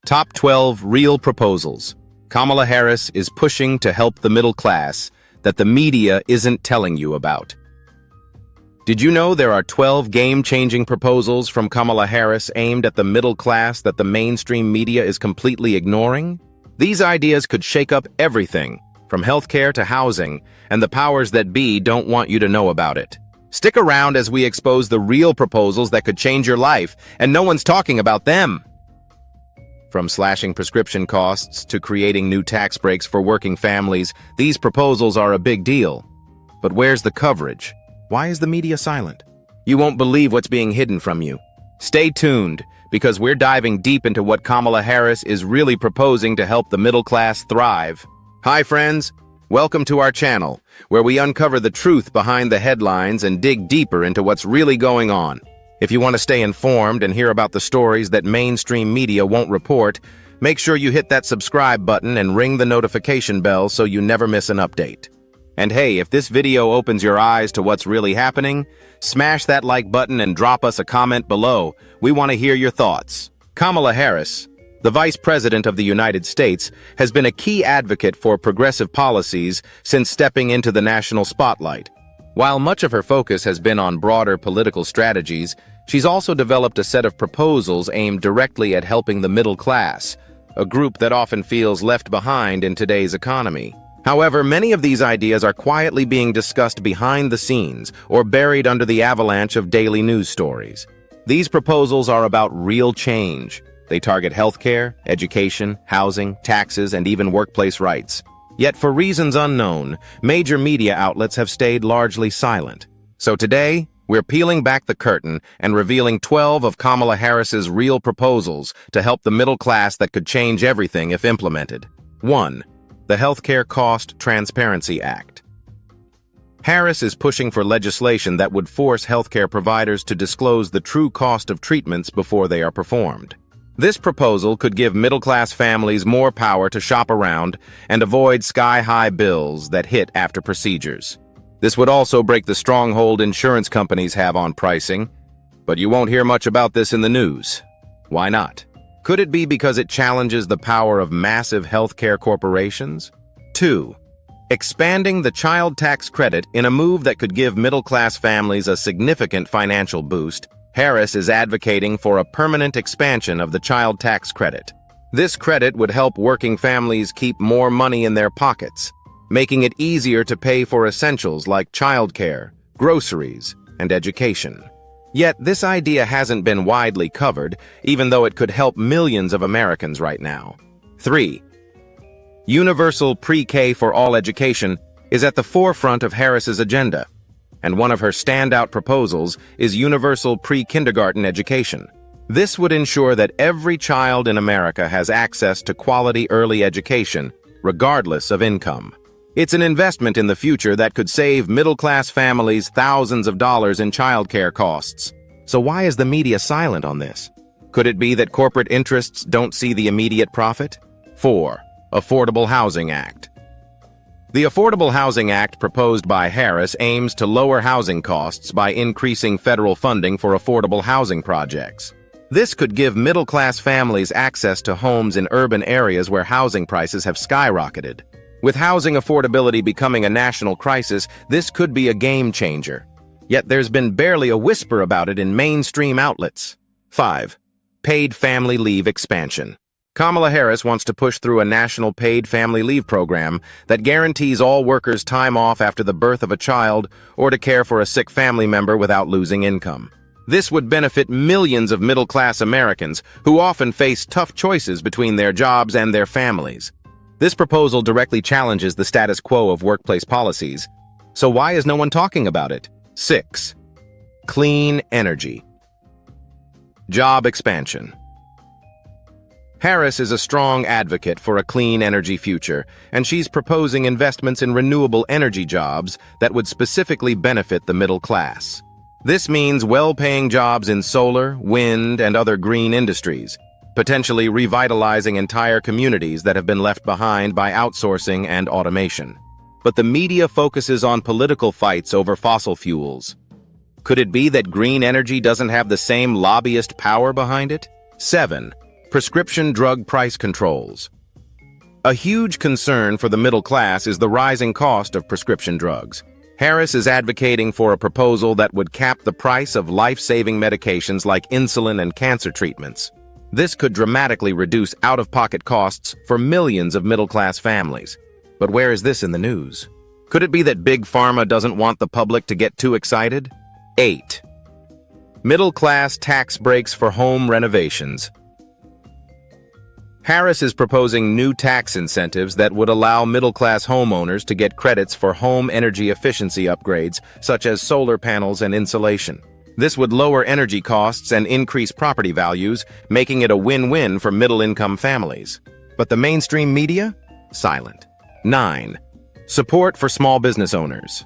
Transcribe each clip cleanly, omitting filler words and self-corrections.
Top 12 Real Proposals. Kamala Harris is pushing to help the middle class that the media isn't telling you about. Did you know there are 12 game-changing proposals from Kamala Harris aimed at the middle class that the mainstream media is completely ignoring? These ideas could shake up everything, from healthcare to housing, and the powers that be don't want you to know about it. Stick around as we expose the real proposals that could change your life, and no one's talking about them. From slashing prescription costs to creating new tax breaks for working families, these proposals are a big deal. But where's the coverage? Why is the media silent? You won't believe what's being hidden from you. Stay tuned, because we're diving deep into what Kamala Harris is really proposing to help the middle class thrive. Hi friends, welcome to our channel, where we uncover the truth behind the headlines and dig deeper into what's really going on. If you want to stay informed and hear about the stories that mainstream media won't report, make sure you hit that subscribe button and ring the notification bell so you never miss an update. And hey, if this video opens your eyes to what's really happening, smash that like button and drop us a comment below. We want to hear your thoughts. Kamala Harris, the Vice President of the United States, has been a key advocate for progressive policies since stepping into the national spotlight. While much of her focus has been on broader political strategies, she's also developed a set of proposals aimed directly at helping the middle class, a group that often feels left behind in today's economy. However, many of these ideas are quietly being discussed behind the scenes or buried under the avalanche of daily news stories. These proposals are about real change. They target healthcare, education, housing, taxes, and even workplace rights. Yet for reasons unknown, major media outlets have stayed largely silent. So today, we're peeling back the curtain and revealing 12 of Kamala Harris's real proposals to help the middle class that could change everything if implemented. 1. The Healthcare Cost Transparency Act. Harris is pushing for legislation that would force healthcare providers to disclose the true cost of treatments before they are performed. This proposal could give middle-class families more power to shop around and avoid sky-high bills that hit after procedures. This would also break the stronghold insurance companies have on pricing, but you won't hear much about this in the news. Why not? Could it be because it challenges the power of massive healthcare corporations? 2. Expanding the child tax credit in a move that could give middle-class families a significant financial boost. Harris is advocating for a permanent expansion of the child tax credit. This credit would help working families keep more money in their pockets, making it easier to pay for essentials like childcare, groceries, and education. Yet this idea hasn't been widely covered, even though it could help millions of Americans right now. 3. Universal pre-K for all education is at the forefront of Harris's agenda, and one of her standout proposals is universal pre-kindergarten education. This would ensure that every child in America has access to quality early education, regardless of income. It's an investment in the future that could save middle-class families thousands of dollars in childcare costs. So why is the media silent on this? Could it be that corporate interests don't see the immediate profit? 4. Affordable Housing Act. The Affordable Housing Act proposed by Harris aims to lower housing costs by increasing federal funding for affordable housing projects. This could give middle-class families access to homes in urban areas where housing prices have skyrocketed. With housing affordability becoming a national crisis, this could be a game changer. Yet there's been barely a whisper about it in mainstream outlets. 5. Paid family leave expansion. Kamala Harris wants to push through a national paid family leave program that guarantees all workers time off after the birth of a child or to care for a sick family member without losing income. This would benefit millions of middle-class Americans who often face tough choices between their jobs and their families. This proposal directly challenges the status quo of workplace policies. So why is no one talking about it? 6. Clean energy. Job expansion. Harris is a strong advocate for a clean energy future, and she's proposing investments in renewable energy jobs that would specifically benefit the middle class. This means well-paying jobs in solar, wind, and other green industries, potentially revitalizing entire communities that have been left behind by outsourcing and automation. But the media focuses on political fights over fossil fuels. Could it be that green energy doesn't have the same lobbyist power behind it? 7. prescription drug price controls. A huge concern for the middle class is the rising cost of prescription drugs. Harris is advocating for a proposal that would cap the price of life-saving medications like insulin and cancer treatments. This could dramatically reduce out-of-pocket costs for millions of middle-class families. But where is this in the news? Could it be that Big Pharma doesn't want the public to get too excited? 8. Middle-class tax breaks for home renovations. Harris is proposing new tax incentives that would allow middle-class homeowners to get credits for home energy efficiency upgrades, such as solar panels and insulation. This would lower energy costs and increase property values, making it a win-win for middle-income families. But the mainstream media? Silent. 9. Support for small business owners.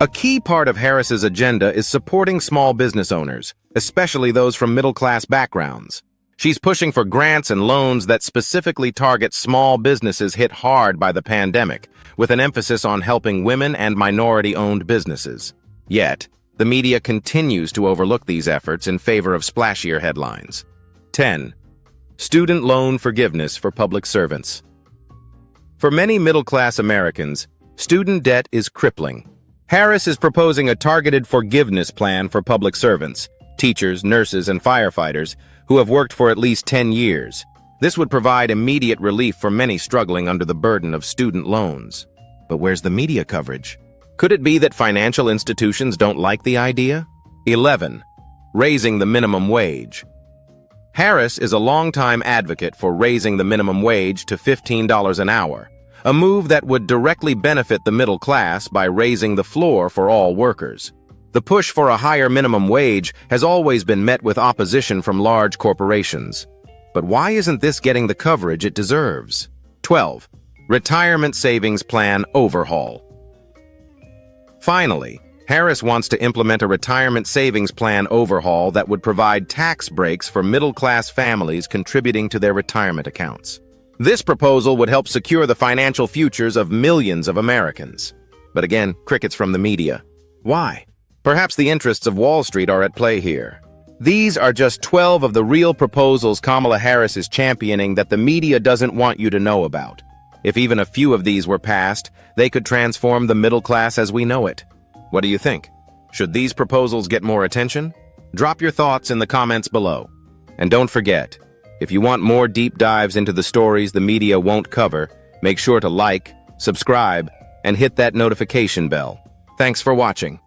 A key part of Harris's agenda is supporting small business owners, especially those from middle-class backgrounds. She's pushing for grants and loans that specifically target small businesses hit hard by the pandemic, with an emphasis on helping women and minority-owned businesses. Yet, the media continues to overlook these efforts in favor of splashier headlines. 10. Student loan forgiveness for public servants. For many middle-class Americans, student debt is crippling. Harris is proposing a targeted forgiveness plan for public servants, teachers, nurses, and firefighters who have worked for at least 10 years. This would provide immediate relief for many struggling under the burden of student loans. But where's the media coverage? Could it be that financial institutions don't like the idea? 11. Raising the minimum wage. Harris is a longtime advocate for raising the minimum wage to $15 an hour, a move that would directly benefit the middle class by raising the floor for all workers. The push for a higher minimum wage has always been met with opposition from large corporations. But why isn't this getting the coverage it deserves? 12. Retirement savings plan overhaul. Finally, Harris wants to implement a retirement savings plan overhaul that would provide tax breaks for middle-class families contributing to their retirement accounts. This proposal would help secure the financial futures of millions of Americans. But again, crickets from the media. Why? Perhaps the interests of Wall Street are at play here. These are just 12 of the real proposals Kamala Harris is championing that the media doesn't want you to know about. If even a few of these were passed, they could transform the middle class as we know it. What do you think? Should these proposals get more attention? Drop your thoughts in the comments below. And don't forget, if you want more deep dives into the stories the media won't cover, make sure to like, subscribe, and hit that notification bell. Thanks for watching.